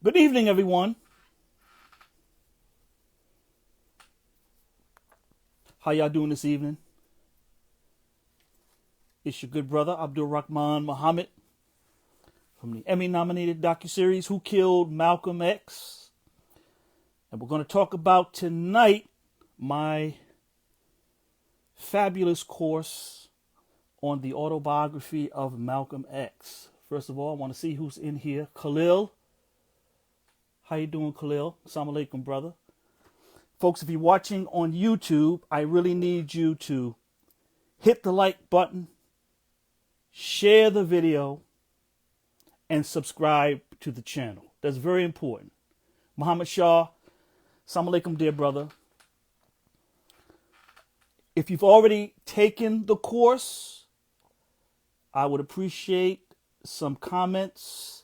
Good evening, everyone. How y'all doing this evening? It's your good brother, Abdul-Rahman Muhammad, from the Emmy-nominated docuseries Who Killed Malcolm X? And we're going to talk about tonight my fabulous course on the autobiography of Malcolm X. First of all, I want to see who's in here. Khalil. How you doing, Khalil? Assalamu alaikum, brother. Folks, if you're watching on YouTube, I really need you to hit the like button, share the video, and subscribe to the channel. That's very important. Muhammad Shah, assalamu alaikum, dear brother. If you've already taken the course, I would appreciate some comments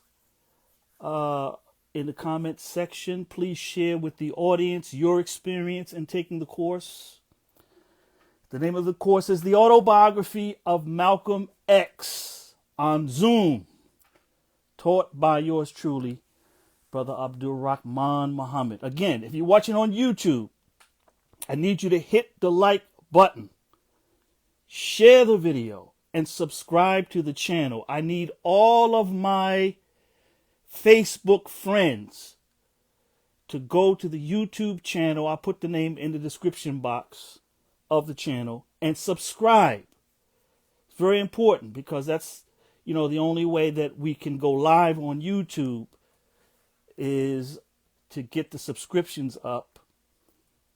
in the comments section. Please share with the audience your experience in taking the course. The name of the course is The Autobiography of Malcolm X on Zoom, taught by yours truly, Brother Abdul-Rahman Muhammad. Again, if you're watching on YouTube, I need you to hit the like button, share the video, and subscribe to the channel. I need all of my Facebook friends to go to the YouTube channel. I'll put the name in the description box of the channel and subscribe. It's very important because that's, the only way that we can go live on YouTube is to get the subscriptions up,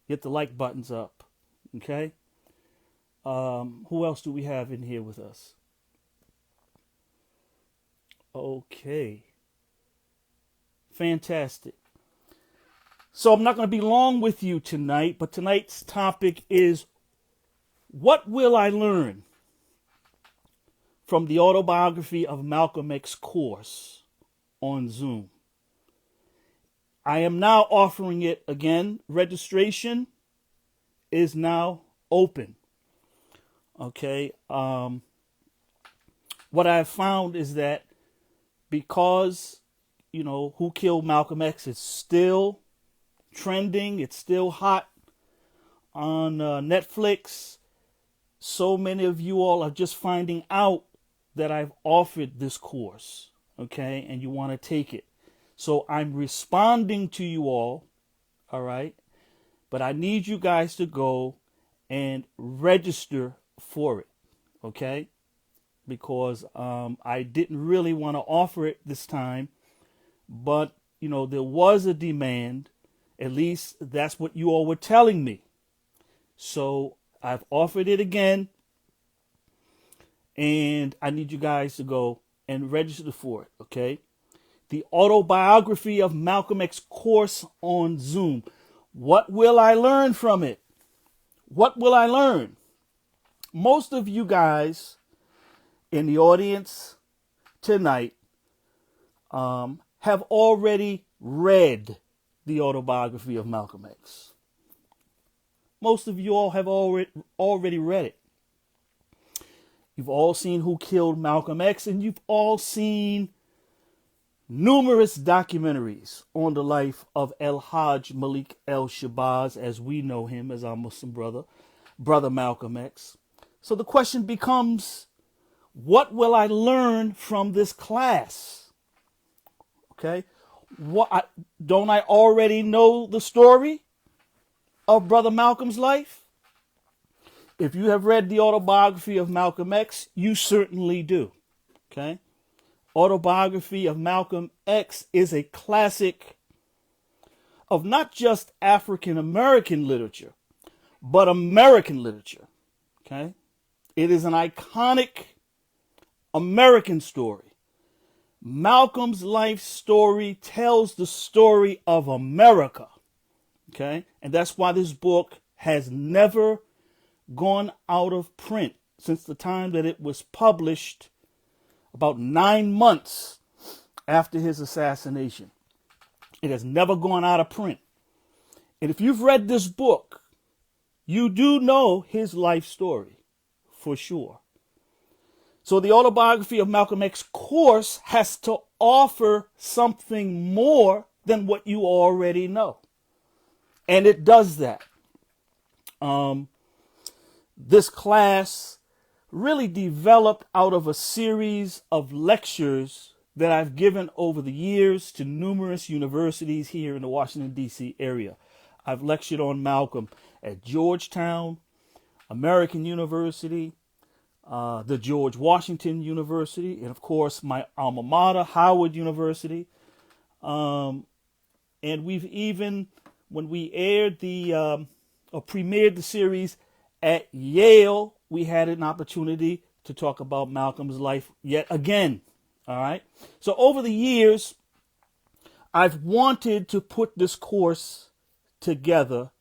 get the like buttons up. Okay. Who else do we have in here with us? Okay. Fantastic. So I'm not going to be long with you tonight, but tonight's topic is, what will I learn from the Autobiography of Malcolm X course on Zoom? I am now offering it again. Registration is now open. Okay. What I have found is that because Who Killed Malcolm X is still trending, it's still hot on Netflix, so many of you all are just finding out that I've offered this course, okay, and you want to take it. So I'm responding to you all right, but I need you guys to go and register for it, okay, because I didn't really want to offer it this time. But, there was a demand. At least that's what you all were telling me. So I've offered it again. And I need you guys to go and register for it, okay? The Autobiography of Malcolm X course on Zoom. What will I learn from it? What will I learn? Most of you guys in the audience tonight have already read the Autobiography of Malcolm X. Most of you all have already read it. You've all seen Who Killed Malcolm X, and you've all seen numerous documentaries on the life of El-Hajj Malik El-Shabazz, as we know him as our Muslim brother Malcolm X. So the question becomes, what will I learn from this class? Okay, don't I already know the story of Brother Malcolm's life? If you have read the Autobiography of Malcolm X, you certainly do. Okay, Autobiography of Malcolm X is a classic of not just African American literature, but American literature. Okay, it is an iconic American story. Malcolm's life story tells the story of America, okay? And that's why this book has never gone out of print since the time that it was published, about 9 months after his assassination. It has never gone out of print. And if you've read this book, you do know his life story, for sure. So the Autobiography of Malcolm X course has to offer something more than what you already know. And it does that. This class really developed out of a series of lectures that I've given over the years to numerous universities here in the Washington, D.C. area. I've lectured on Malcolm at Georgetown, American University, the George Washington University, and of course my alma mater, Howard University. And we've even, when we aired or premiered the series at Yale, we had an opportunity to talk about Malcolm's life yet again. All right. So over the years, I've wanted to put this course together,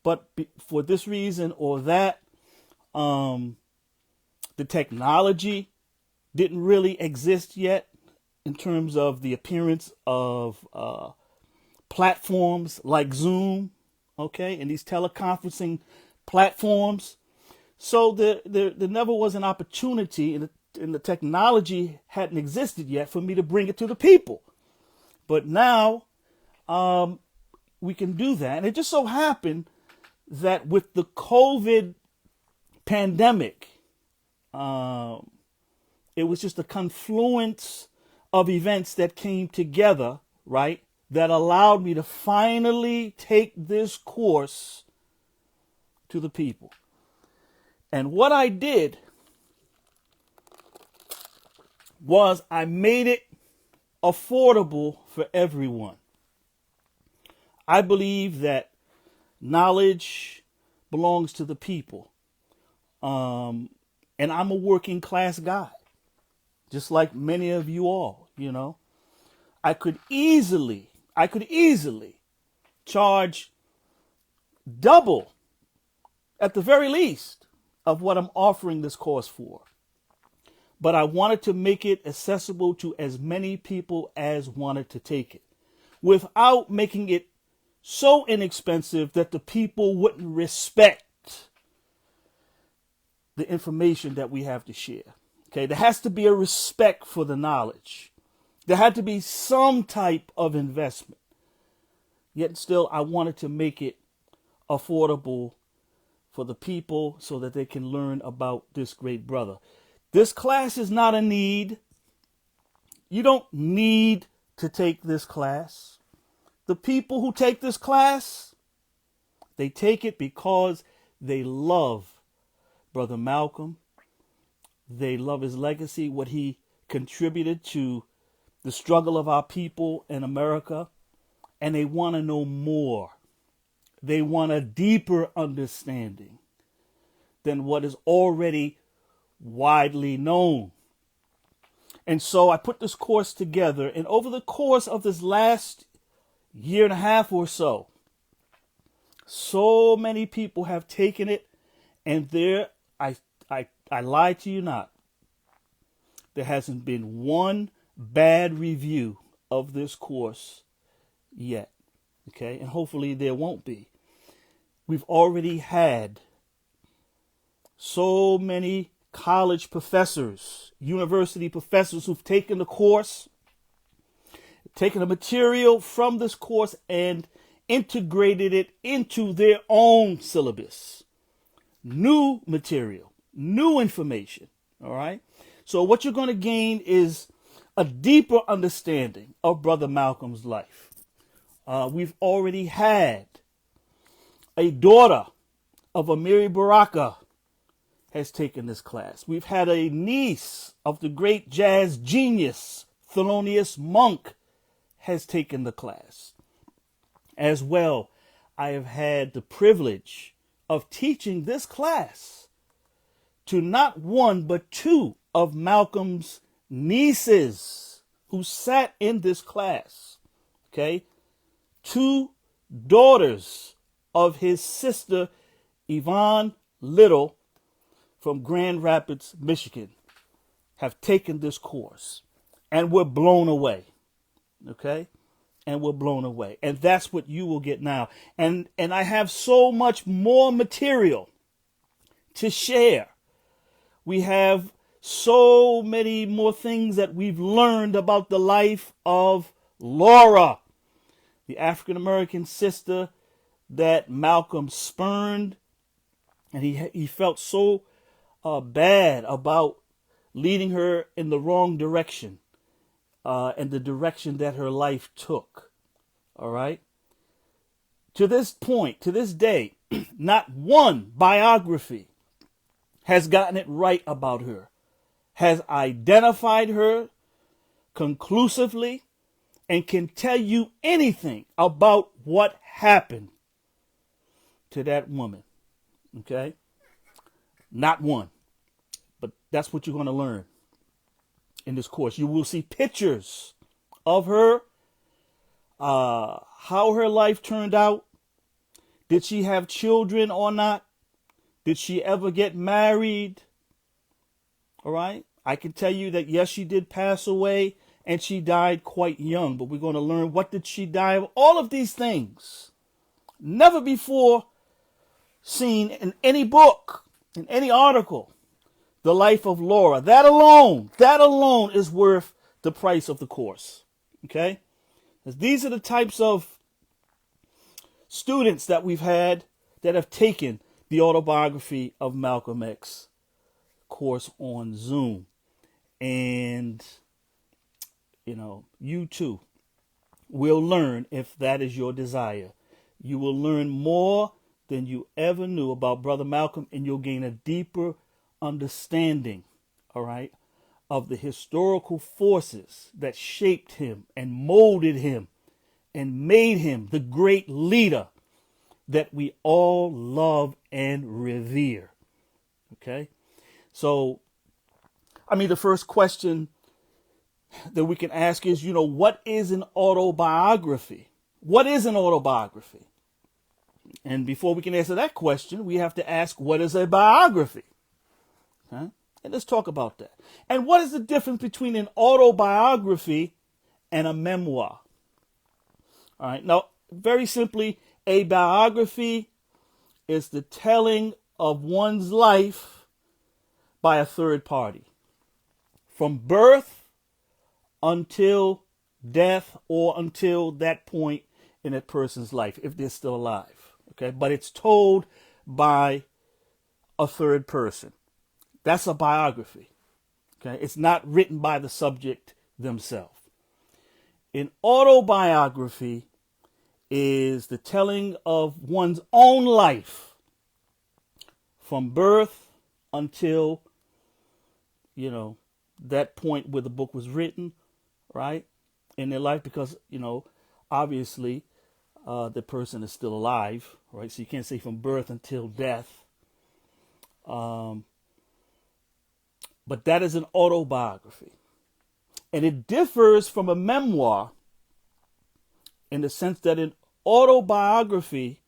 but for this reason or that, the technology didn't really exist yet in terms of the appearance of platforms like Zoom, okay, and these teleconferencing platforms. So there never was an opportunity, and the technology hadn't existed yet for me to bring it to the people. But now we can do that. And it just so happened that with the COVID pandemic, it was just a confluence of events that came together, right, that allowed me to finally take this course to the people. And what I did was I made it affordable for everyone. I believe that knowledge belongs to the people. And I'm a working class guy, just like many of you all, you know. I could easily charge double, at the very least, of what I'm offering this course for. But I wanted to make it accessible to as many people as wanted to take it, without making it so inexpensive that the people wouldn't respect the information that we have to share. Okay, there has to be a respect for the knowledge. There had to be some type of investment. Yet still, I wanted to make it affordable for the people so that they can learn about this great brother. This class is not a need. You don't need to take this class. The people who take this class, they take it because they love Brother Malcolm. They love his legacy, what he contributed to the struggle of our people in America, and they want to know more. They want a deeper understanding than what is already widely known. And so I put this course together, and over the course of this last year and a half or so, so many people have taken it, and I lie to you not, there hasn't been one bad review of this course yet. Okay, and hopefully there won't be. We've already had so many college professors, university professors who've taken the course, taken the material from this course and integrated it into their own syllabus. New material, new information, all right? So what you're going to gain is a deeper understanding of Brother Malcolm's life. We've already had a daughter of Amiri Baraka has taken this class. We've had a niece of the great jazz genius Thelonious Monk has taken the class. As well, I have had the privilege of teaching this class to not one but two of Malcolm's nieces who sat in this class. Okay? Two daughters of his sister, Yvonne Little, from Grand Rapids, Michigan, have taken this course. And we're blown away. Okay? And we're blown away. And that's what you will get now. And I have so much more material to share. We have so many more things that we've learned about the life of Laura. the African American sister that Malcolm spurned, and he felt so bad about leading her in the wrong direction, and the direction that her life took. All right. To this point, to this day, not one biography has gotten it right about her, has identified her conclusively, and can tell you anything about what happened to that woman. Okay? Not one. But that's what you're going to learn in this course. You will see pictures of her, how her life turned out. Did she have children or not? Did she ever get married? All right. I can tell you that, yes, she did pass away and she died quite young, but we're going to learn what did she die of. All of these things never before seen in any book, in any article. The life of Laura. That alone is worth the price of the course. Okay? These are the types of students that we've had that have taken the Autobiography of Malcolm X course on Zoom. And, you too will learn, if that is your desire. You will learn more than you ever knew about Brother Malcolm, and you'll gain a deeper understanding, all right, of the historical forces that shaped him and molded him and made him the great leader that we all love and revere. Okay? So, the first question that we can ask is, what is an autobiography? What is an autobiography? And before we can answer that question, we have to ask, what is a biography? Okay? And let's talk about that. And what is the difference between an autobiography and a memoir? All right. Now, very simply, a biography is the telling of one's life by a third party, from birth until death, or until that point in that person's life, if they're still alive. Okay. But it's told by a third person. That's a biography. Okay. It's not written by the subject themselves. An autobiography is the telling of one's own life from birth until, that point where the book was written, right, in their life, because, obviously, the person is still alive, right? So you can't say from birth until death. But that is an autobiography. And it differs from a memoir in the sense that an autobiography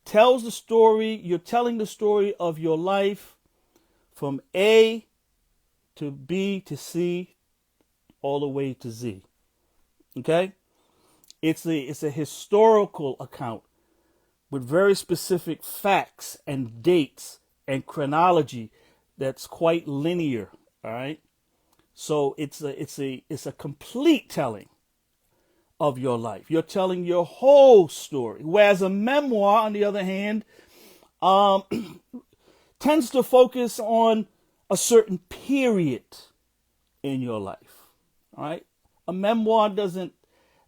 tells the story, you're telling the story of your life from A to B to C all the way to Z. Okay? It's a historical account with very specific facts and dates and chronology that's quite linear, all right? So it's a complete telling of your life. You're telling your whole story. Whereas a memoir, on the other hand, tends to focus on a certain period in your life. All right? A memoir doesn't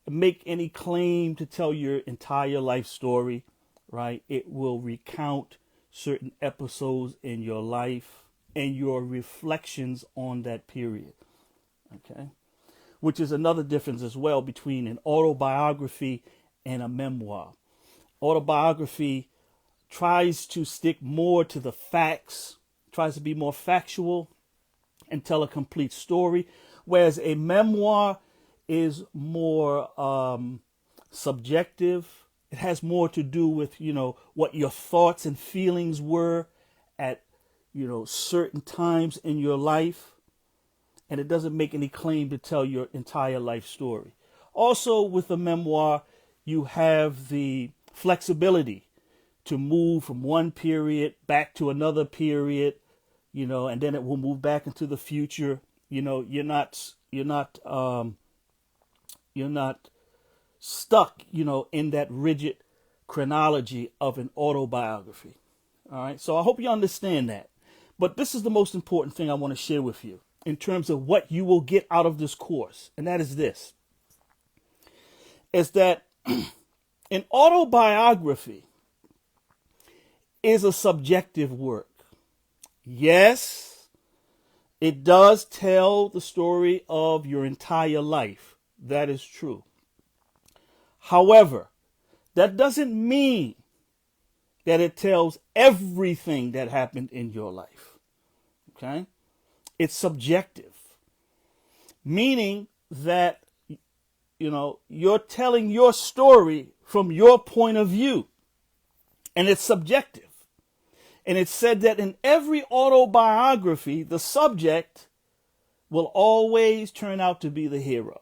make any claim to tell your entire life story, right? It will recount certain episodes in your life and your reflections on that period. Okay? Which is another difference as well between an autobiography and a memoir. Autobiography tries to stick more to the facts, tries to be more factual and tell a complete story, whereas a memoir is more subjective. It has more to do with, what your thoughts and feelings were at, certain times in your life. And it doesn't make any claim to tell your entire life story. Also, with a memoir, you have the flexibility to move from one period back to another period, and then it will move back into the future. You're not stuck, in that rigid chronology of an autobiography. All right. So I hope you understand that. But this is the most important thing I want to share with you in terms of what you will get out of this course. And that is this, is that an autobiography is a subjective work. Yes, it does tell the story of your entire life. That is true. However, that doesn't mean that it tells everything that happened in your life. Okay? It's subjective, meaning that, you're telling your story from your point of view, and it's subjective. And it's said that in every autobiography, the subject will always turn out to be the hero.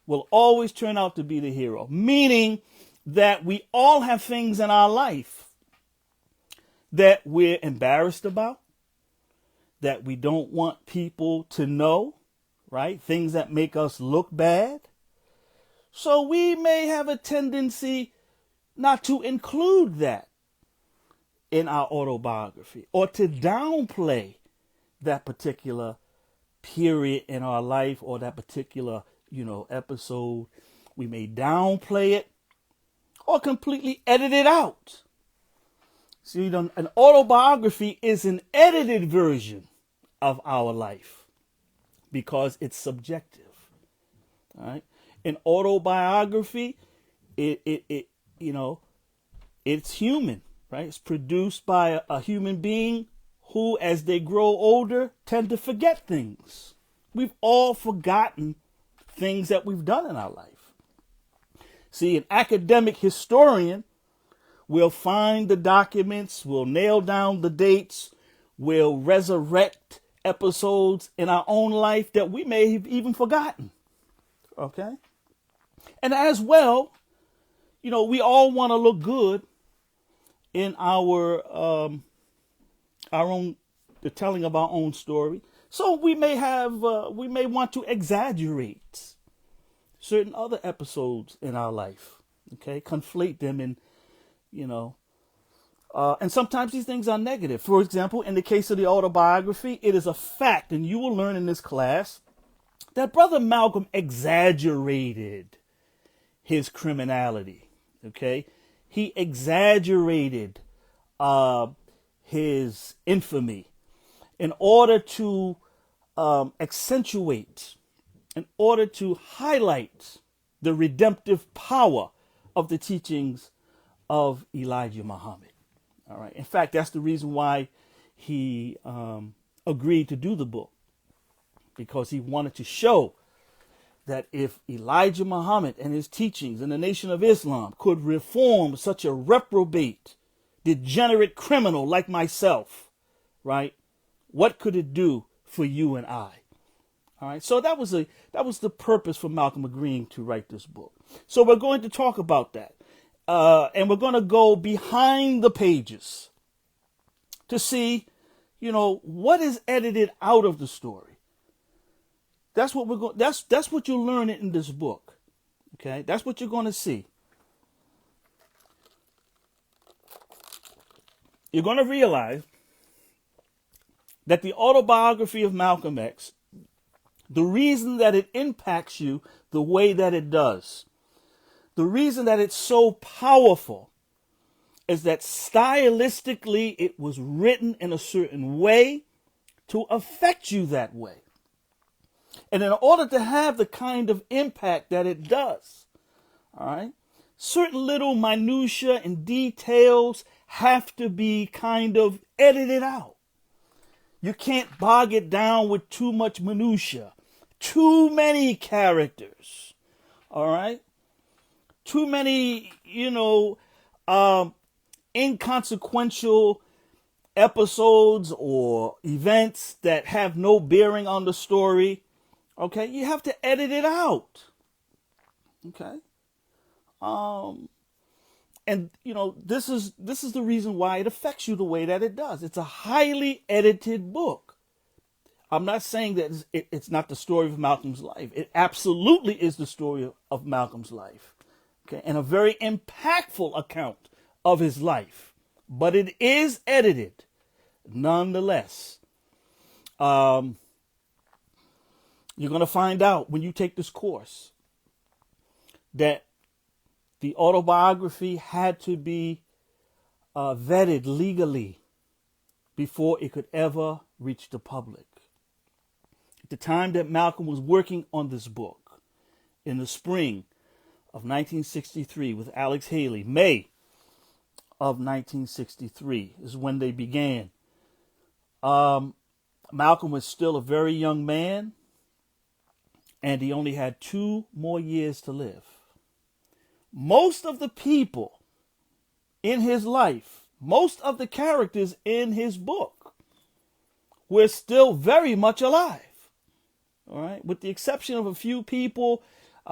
Will always turn out to be the hero, meaning that we all have things in our life that we're embarrassed about, that we don't want people to know, right? Things that make us look bad. So we may have a tendency not to include that in our autobiography, or to downplay that particular period in our life, or that particular, episode. We may downplay it or completely edit it out. See, an autobiography is an edited version of our life because it's subjective. All right. An autobiography, it's human, right? It's produced by a human being who, as they grow older, tend to forget things. We've all forgotten things that we've done in our life. See, an academic historian will find the documents, will nail down the dates, will resurrect episodes in our own life that we may have even forgotten. Okay? And as well, we all want to look good in our own, the telling of our own story. So we may want to exaggerate certain other episodes in our life. Okay, conflate them, and and sometimes these things are negative. For example, in the case of the autobiography, it is a fact, and you will learn in this class, that Brother Malcolm exaggerated his criminality. Okay, he exaggerated his infamy in order to accentuate, in order to highlight the redemptive power of the teachings of Elijah Muhammad. All right. In fact, that's the reason why he agreed to do the book, because he wanted to show that if Elijah Muhammad and his teachings in the Nation of Islam could reform such a reprobate, degenerate criminal like myself, right, what could it do for you and I? All right. So that was the purpose for Malcolm agreeing to write this book. So we're going to talk about that. And we're going to go behind the pages to see, what is edited out of the story. That's what we're going. That's what you'll learn in this book. Okay, that's what you're going to see. You're going to realize that the autobiography of Malcolm X, the reason that it impacts you the way that it does, the reason that it's so powerful, is that stylistically it was written in a certain way to affect you that way. And in order to have the kind of impact that it does, all right, certain little minutiae and details have to be kind of edited out. You can't bog it down with too much minutia, too many characters, all right? Too many, inconsequential episodes or events that have no bearing on the story. Okay, you have to edit it out. Okay, and this is the reason why it affects you the way that it does. It's a highly edited book. I'm not saying that it's not the story of Malcolm's life. It absolutely is the story of Malcolm's life. Okay, and a very impactful account of his life. But it is edited, nonetheless. You're going to find out when you take this course that the autobiography had to be vetted legally before it could ever reach the public. At the time that Malcolm was working on this book, in the spring of 1963 with Alex Haley, May of 1963 is when they began. Malcolm was still a very young man, and he only had 2 more years to live. Most of the people in his life, most of the characters in his book were still very much alive. All right, with the exception of a few people,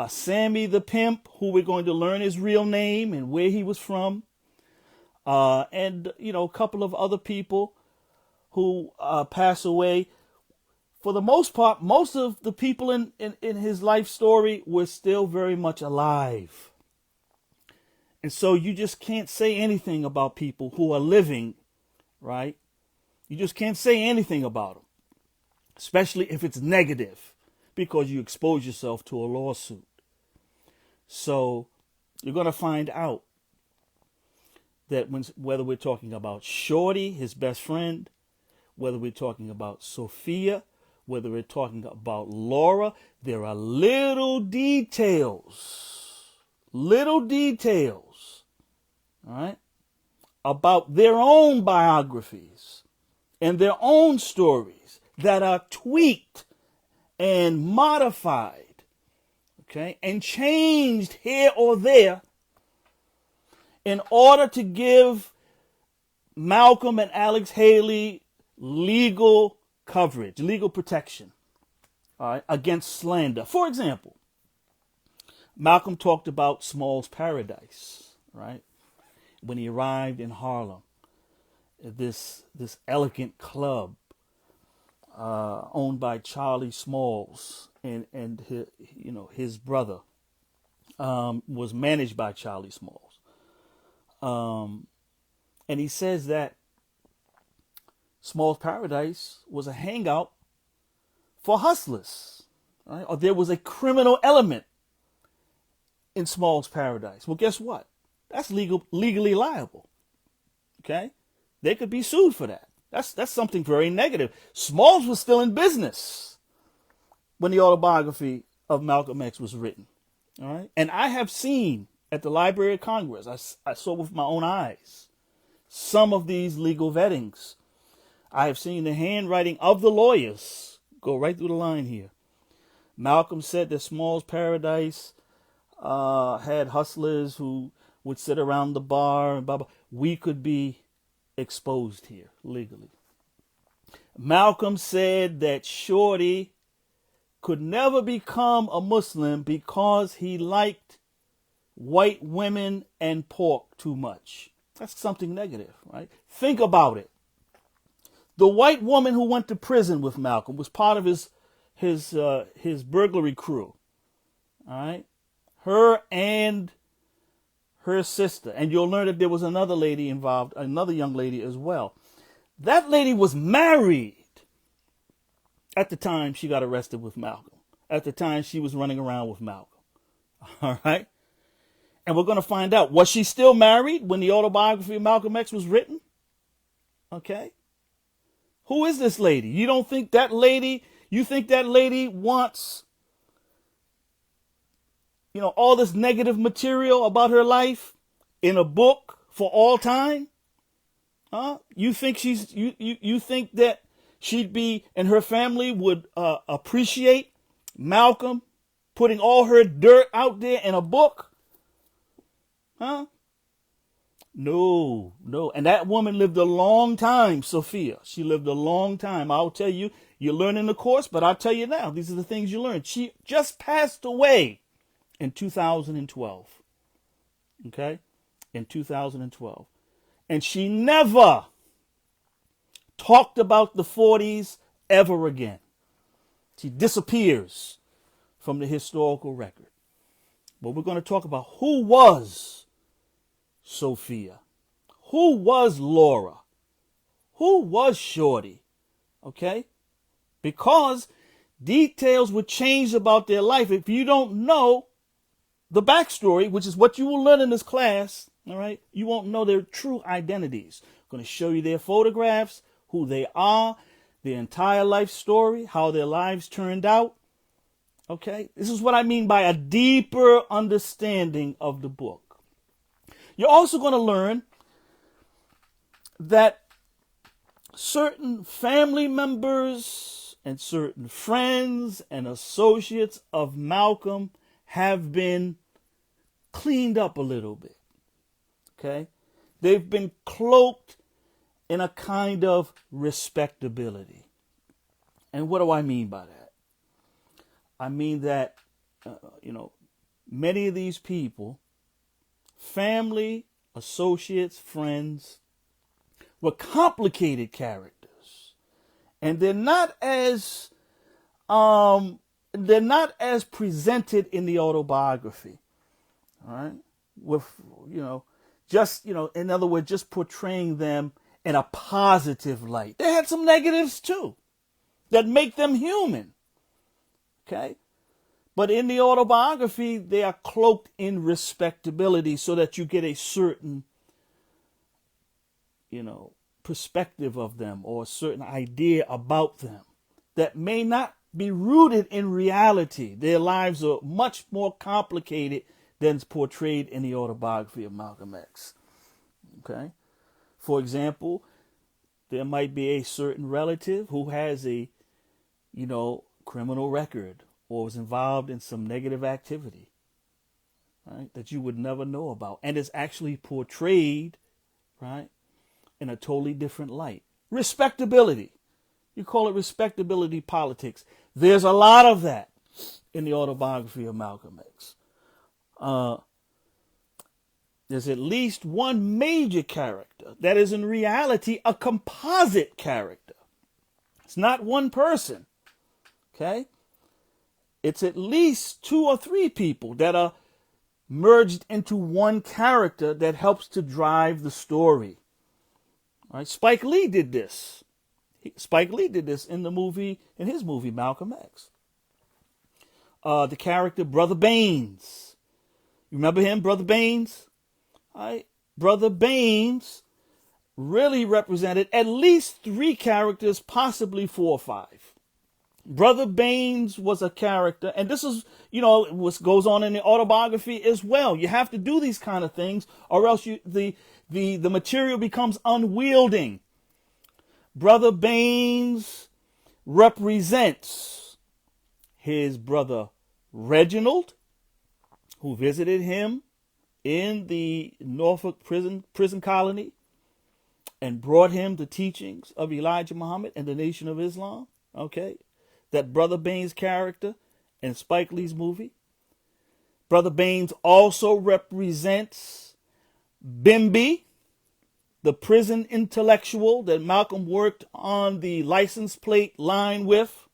Sammy the Pimp, who we're going to learn his real name and where he was from, and a couple of other people who pass away. For the most part, most of the people in his life story were still very much alive. And so you just can't say anything about people who are living, right? You just can't say anything about them, especially if it's negative, because you expose yourself to a lawsuit. So you're going to find out that whether we're talking about Shorty, his best friend, whether we're talking about Sophia, whether we're talking about Laura, there are little details, all right, about their own biographies and their own stories that are tweaked and modified, okay, and changed here or there in order to give Malcolm and Alex Haley legal coverage, legal protection, all right, against slander. For example, Malcolm talked about Small's Paradise, right? When he arrived in Harlem, this elegant club owned by Charlie Smalls and his brother, was managed by Charlie Smalls. And he says that Small's Paradise was a hangout for hustlers, right? Or there was a criminal element in Small's Paradise. Well, guess what? That's legally liable. Okay? They could be sued for that. That's something very negative. Smalls was still in business when the autobiography of Malcolm X was written. All right? And I have seen at the Library of Congress, I saw with my own eyes, some of these legal vettings. I have seen the handwriting of the lawyers go right through the line here. Malcolm said that Small's Paradise had hustlers who would sit around the bar and blah, blah. We could be exposed here legally. Malcolm said that Shorty could never become a Muslim because he liked white women and pork too much. That's something negative, right? Think about it. The white woman who went to prison with Malcolm was part of his burglary crew. All right? Her and her sister. And you'll learn that there was another lady involved, another young lady as well. That lady was married at the time she got arrested with Malcolm. At the time she was running around with Malcolm. All right? And we're going to find out. Was she still married when the autobiography of Malcolm X was written? Okay? Who is this lady? You don't think that lady, you think that lady wants, all this negative material about her life in a book for all time? Huh? You think you think that she'd be, and her family would appreciate Malcolm putting all her dirt out there in a book? Huh? No. And that woman lived a long time, Sophia. She lived a long time. I'll tell you, you're learning the course, but I'll tell you now, these are the things you learn. She just passed away in 2012. Okay? In 2012. And she never talked about the 40s ever again. She disappears from the historical record. But we're going to talk about who was Sophia, who was Laura, who was Shorty, okay? Because details would change about their life if you don't know the backstory, which is what you will learn in this class, all right? You won't know their true identities. I'm going to show you their photographs, who they are, their entire life story, how their lives turned out, okay? This is what I mean by a deeper understanding of the book. You're also going to learn that certain family members and certain friends and associates of Malcolm have been cleaned up a little bit, okay? They've been cloaked in a kind of respectability. And what do I mean by that? I mean that, many of these people, family, associates, friends, were complicated characters. And they're not as presented in the autobiography. All right? With, in other words, just portraying them in a positive light. They had some negatives too that make them human. Okay? But in the autobiography, they are cloaked in respectability so that you get a certain, perspective of them or a certain idea about them that may not be rooted in reality. Their lives are much more complicated than is portrayed in the autobiography of Malcolm X. Okay? For example, there might be a certain relative who has a, criminal record or was involved in some negative activity, right, that you would never know about. And it's actually portrayed, right, in a totally different light. Respectability. You call it respectability politics. There's a lot of that in the autobiography of Malcolm X. There's at least one major character that is in reality a composite character. It's not one person. Okay? It's at least 2 or 3 people that are merged into one character that helps to drive the story. All right? Spike Lee did this. Spike Lee did this in his movie Malcolm X. The character Brother Baines. You remember him, Brother Baines? All right. Brother Baines really represented at least 3 characters, possibly 4 or 5. Brother Baines was a character, and this is, what goes on in the autobiography as well. You have to do these kind of things, or else the material becomes unwielding. Brother Baines represents his brother Reginald, who visited him in the Norfolk prison colony and brought him the teachings of Elijah Muhammad and the Nation of Islam. Okay? That Brother Baines character in Spike Lee's movie. Brother Baines also represents Bimby, the prison intellectual that Malcolm worked on the license plate line with,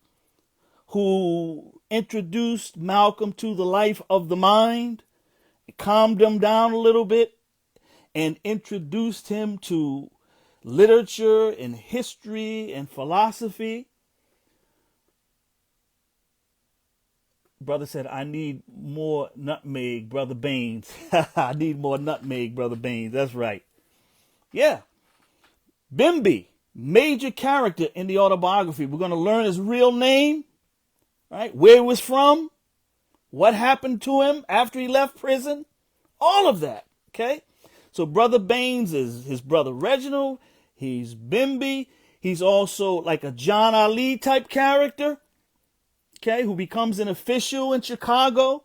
who introduced Malcolm to the life of the mind, calmed him down a little bit, and introduced him to literature and history and philosophy. Brother said, I need more nutmeg, Brother Baines. I need more nutmeg, Brother Baines. That's right. Yeah. Bimby, major character in the autobiography. We're going to learn his real name, right? Where he was from, what happened to him after he left prison, all of that, okay? So Brother Baines is his brother Reginald. He's Bimby. He's also like a John Ali type character, okay, who becomes an official in Chicago.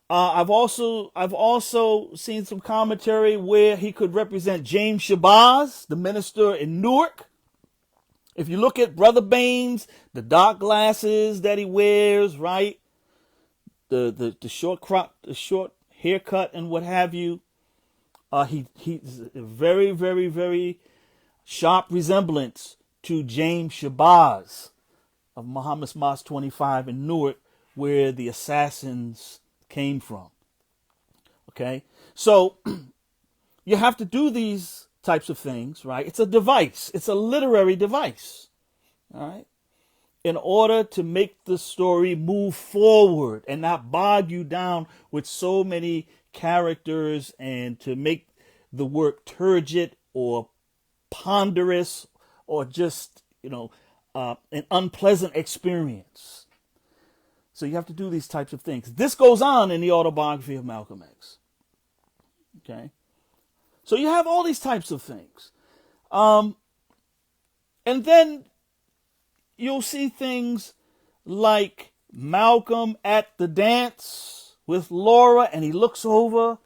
I've also seen some commentary where he could represent James Shabazz, the minister in Newark. If you look at Brother Baines, the dark glasses that he wears, right, the short crop, the short haircut, and what have you, he's a very, very, very sharp resemblance to James Shabazz. of Muhammad's Mosque 25 in Newark, where the assassins came from. Okay, so you have to do these types of things, right? It's a device. It's a literary device, all right? In order to make the story move forward and not bog you down with so many characters, and to make the work turgid or ponderous or just, an unpleasant experience. So you have to do these types of things. This goes on in the Autobiography of Malcolm X. Okay? So you have all these types of things. And then you'll see things like Malcolm at the dance with Laura, and he looks over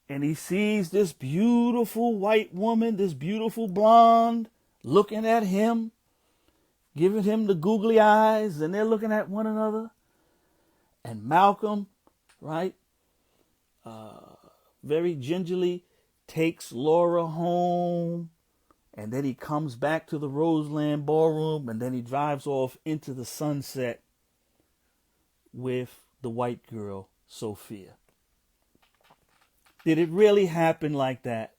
and he sees this beautiful white woman, this beautiful blonde, looking at him, giving him the googly eyes, and they're looking at one another. And Malcolm, right, very gingerly takes Laura home, and then he comes back to the Roseland Ballroom, and then he drives off into the sunset with the white girl, Sophia. Did it really happen like that?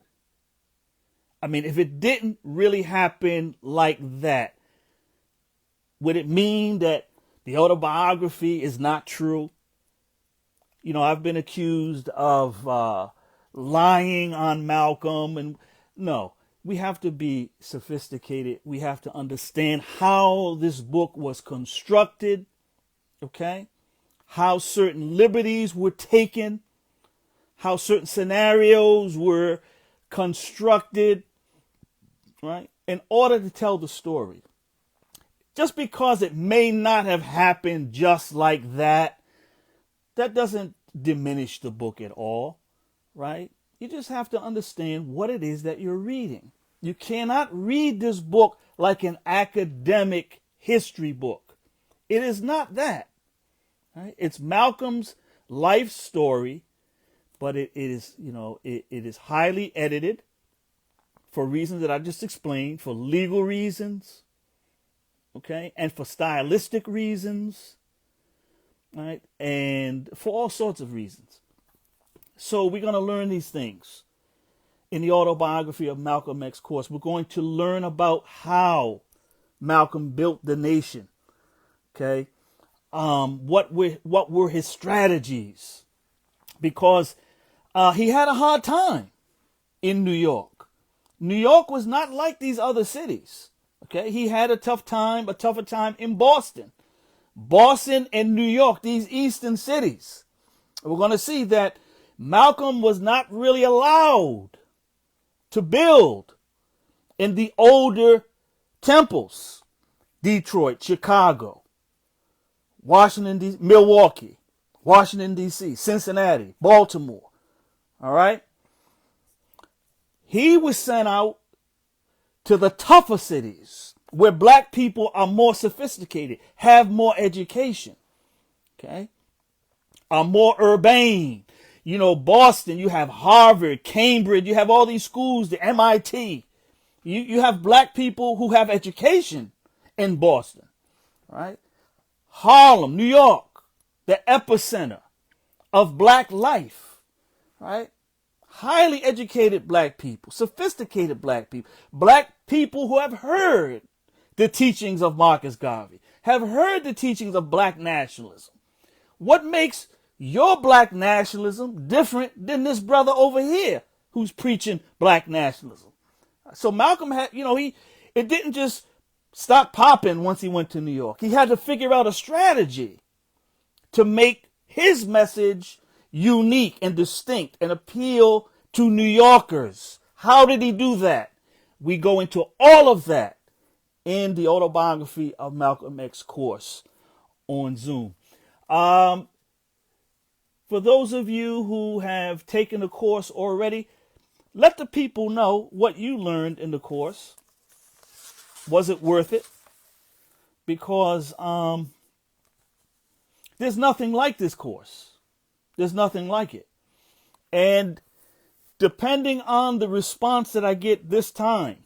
I mean, if it didn't really happen like that, would it mean that the autobiography is not true? I've been accused of lying on Malcolm, and no, we have to be sophisticated. We have to understand how this book was constructed, okay? How certain liberties were taken, how certain scenarios were constructed, right, in order to tell the story. Just because it may not have happened just like that, that doesn't diminish the book at all, right? You just have to understand what it is that you're reading. You cannot read this book like an academic history book. It is not that, right? It's Malcolm's life story, but it is highly edited for reasons that I just explained, for legal reasons, okay, and for stylistic reasons, right, and for all sorts of reasons. So we're going to learn these things in the Autobiography of Malcolm X course. We're going to learn about how Malcolm built the nation, okay, what were his strategies, because he had a hard time in New York. New York was not like these other cities. Okay, he had a tougher time in Boston. Boston and New York, these eastern cities. We're going to see that Malcolm was not really allowed to build in the older temples. Detroit, Chicago, Milwaukee, Washington, D.C., Cincinnati, Baltimore. All right? He was sent out to the tougher cities where black people are more sophisticated, have more education, okay, are more urbane. Boston, you have Harvard, Cambridge, you have all these schools, the MIT. You have black people who have education in Boston, right? Harlem, New York, the epicenter of black life, right? Highly educated black people, sophisticated black people who have heard the teachings of Marcus Garvey, have heard the teachings of black nationalism. What makes your black nationalism different than this brother over here who's preaching black nationalism? So Malcolm had, it didn't just stop popping once he went to New York. He had to figure out a strategy to make his message unique and distinct and appeal to New Yorkers. How did he do that? We go into all of that in the Autobiography of Malcolm X course on Zoom. For those of you who have taken the course already, let the people know what you learned in the course. Was it worth it? Because there's nothing like this course. There's nothing like it. And depending on the response that I get this time,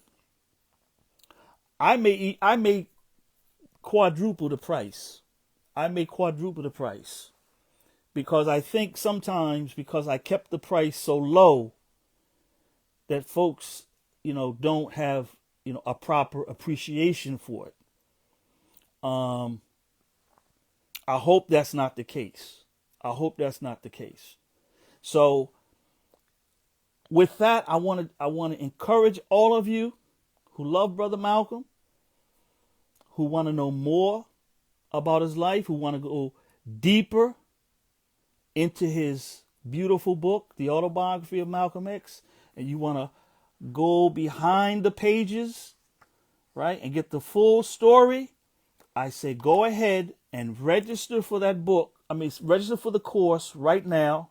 I may quadruple the price. I may quadruple the price. Because I think sometimes, because I kept the price so low, that folks, don't have, a proper appreciation for it. I hope that's not the case. I hope that's not the case. So with that, I want to encourage all of you who love Brother Malcolm, who want to know more about his life, who want to go deeper into his beautiful book, The Autobiography of Malcolm X, and you want to go behind the pages, right, and get the full story, I say go ahead and register for that book. Register for the course right now.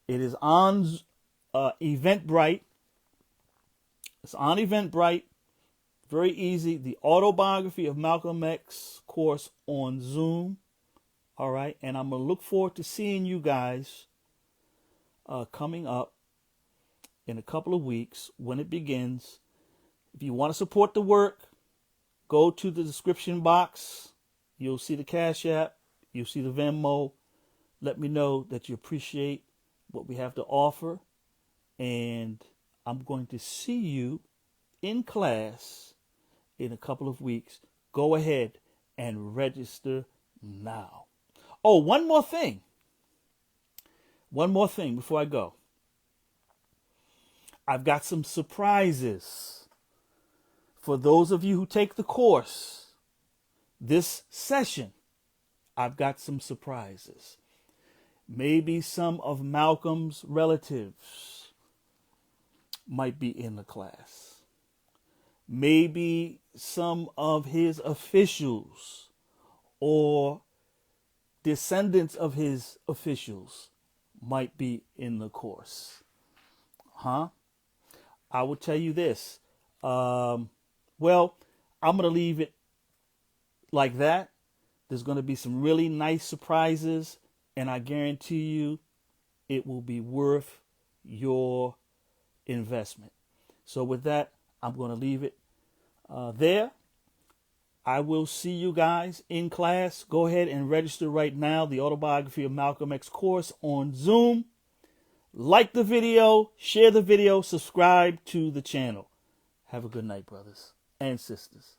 It is on Eventbrite. It's on Eventbrite. Very easy. The Autobiography of Malcolm X course on Zoom. All right. And I'm going to look forward to seeing you guys coming up in a couple of weeks when it begins. If you want to support the work, go to the description box. You'll see the Cash App. You'll see the Venmo. Let me know that you appreciate what we have to offer. And I'm going to see you in class in a couple of weeks. Go ahead and register now. Oh, one more thing. One more thing before I go. I've got some surprises for those of you who take the course. This session, I've got some surprises. Maybe some of Malcolm's relatives might be in the class. Maybe some of his officials or descendants of his officials might be in the course. I will tell you this. I'm going to leave it like that. There's going to be some really nice surprises, and I guarantee you it will be worth your investment. So with that, I'm going to leave it there. I will see you guys in class. Go ahead and register right now. The Autobiography of Malcolm X course on Zoom. Like the video, share the video, subscribe to the channel. Have a good night, brothers and sisters.